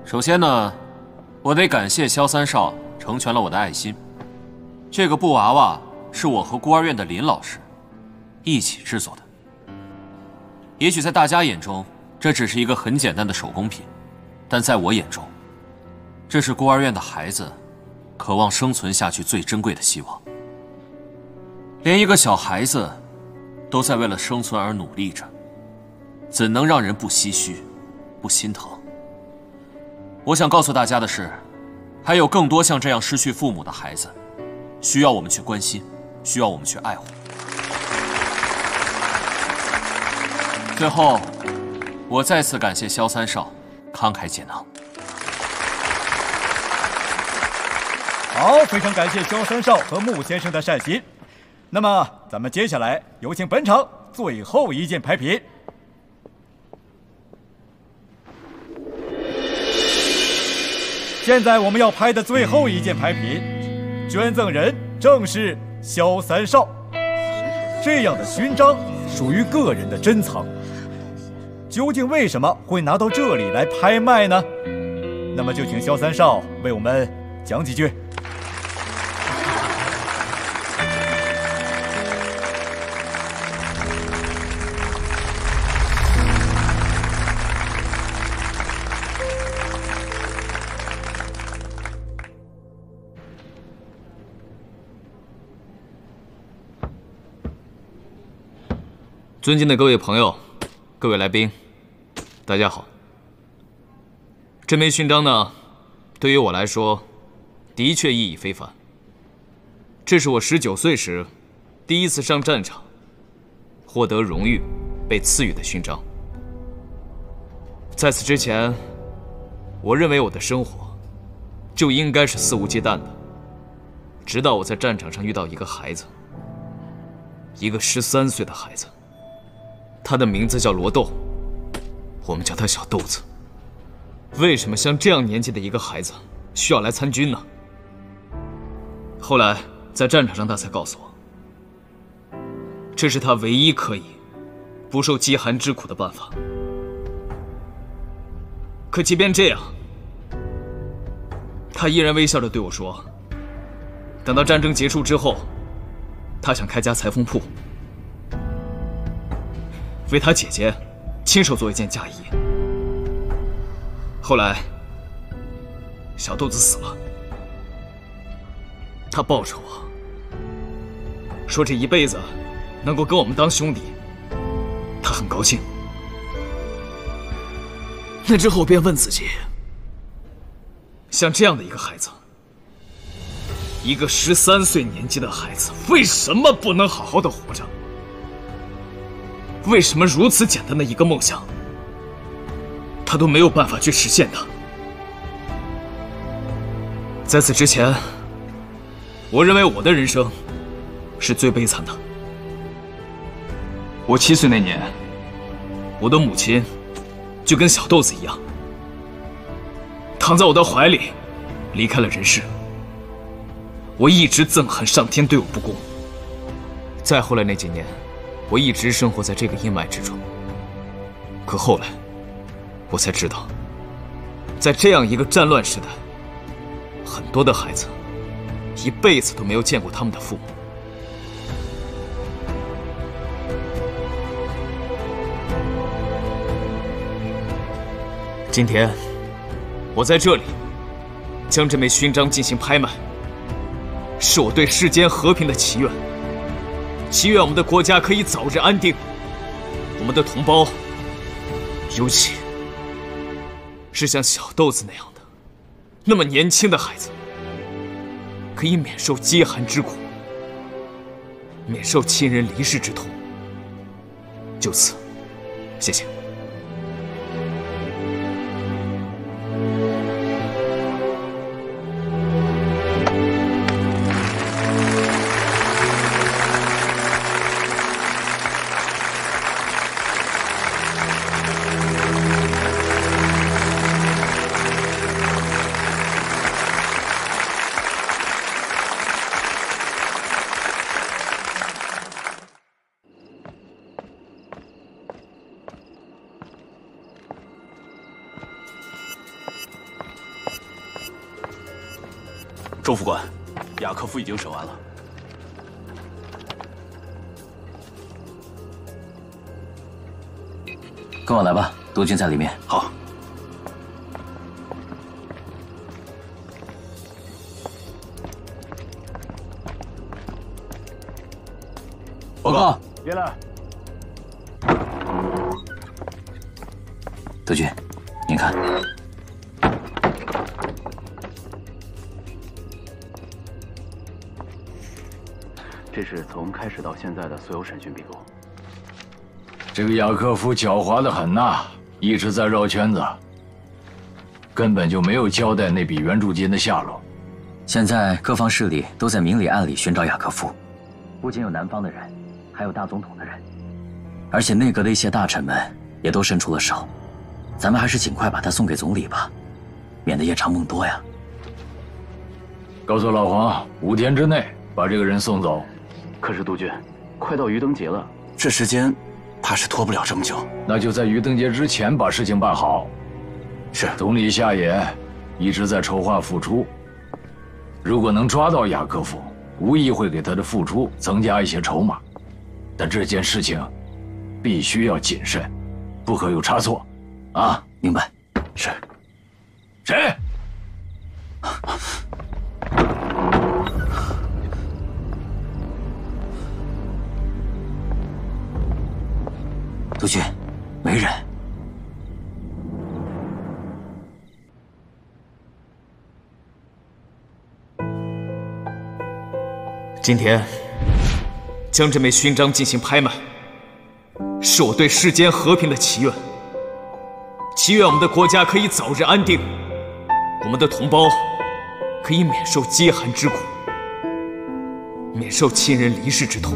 首先呢，我得感谢萧三少成全了我的爱心。这个布娃娃是我和孤儿院的林老师一起制作的。也许在大家眼中，这只是一个很简单的手工品，但在我眼中，这是孤儿院的孩子渴望生存下去最珍贵的希望。连一个小孩子都在为了生存而努力着，怎能让人不唏嘘、不心疼？我想告诉大家的是，还有更多像这样失去父母的孩子，需要我们去关心，需要我们去爱护。最后，我再次感谢萧三少慷慨解囊。好，非常感谢萧三少和穆先生的善心。那么，咱们接下来有请本场最后一件拍品。现在我们要拍的最后一件拍品，捐赠人正是萧三少。这样的勋章属于个人的珍藏，究竟为什么会拿到这里来拍卖呢？那么就请萧三少为我们讲几句。尊敬的各位朋友、各位来宾，大家好。这枚勋章呢，对于我来说，的确意义非凡。这是我19岁时第一次上战场，获得荣誉，被赐予的勋章。在此之前，我认为我的生活就应该是肆无忌惮的。直到我在战场上遇到一个孩子，一个13岁的孩子。他的名字叫罗豆，我们叫他小豆子。为什么像这样年纪的一个孩子需要来参军呢？后来在战场上，他才告诉我，这是他唯一可以不受饥寒之苦的办法。可即便这样，他依然微笑着对我说，等到战争结束之后，他想开家裁缝铺，为他姐姐亲手做一件嫁衣。后来，小豆子死了，他抱着我说，这一辈子能够跟我们当兄弟，他很高兴。那之后，我便问自己，像这样的一个孩子，一个13岁年纪的孩子，为什么不能好好的活着？为什么如此简单的一个梦想，他都没有办法去实现它？在此之前，我认为我的人生是最悲惨的。我7岁那年，我的母亲就跟小豆子一样，躺在我的怀里，离开了人世。我一直憎恨上天对我不公。再后来那几年，我一直生活在这个阴霾之中。可后来，我才知道，在这样一个战乱时代，很多的孩子一辈子都没有见过他们的父母。今天，我在这里将这枚勋章进行拍卖，是我对世间和平的祈愿。祈愿我们的国家可以早日安定，我们的同胞，尤其是像小豆子那样的，那么年轻的孩子，可以免受饥寒之苦，免受亲人离世之痛。就此，谢谢。周副官，雅克夫已经审完了。跟我来吧，督军在里面。好。报告。进来。督军，您看。这是从开始到现在的所有审讯笔录。这个雅克夫狡猾得很呐，一直在绕圈子，根本就没有交代那笔援助金的下落。现在各方势力都在明里暗里寻找雅克夫，不仅有南方的人，还有大总统的人，而且内阁的一些大臣们也都伸出了手。咱们还是尽快把他送给总理吧，免得夜长梦多呀。告诉老黄，5天之内把这个人送走。可是督军，快到鱼灯节了，这时间怕是拖不了这么久。那就在鱼灯节之前把事情办好。是。总理夏野一直在筹划复出，如果能抓到雅克夫，无疑会给他的复出增加一些筹码。但这件事情必须要谨慎，不可有差错。啊，明白。是。谁？督军，没人。今天将这枚勋章进行拍卖，是我对世间和平的祈愿。祈愿我们的国家可以早日安定，我们的同胞可以免受饥寒之苦，免受亲人离世之痛。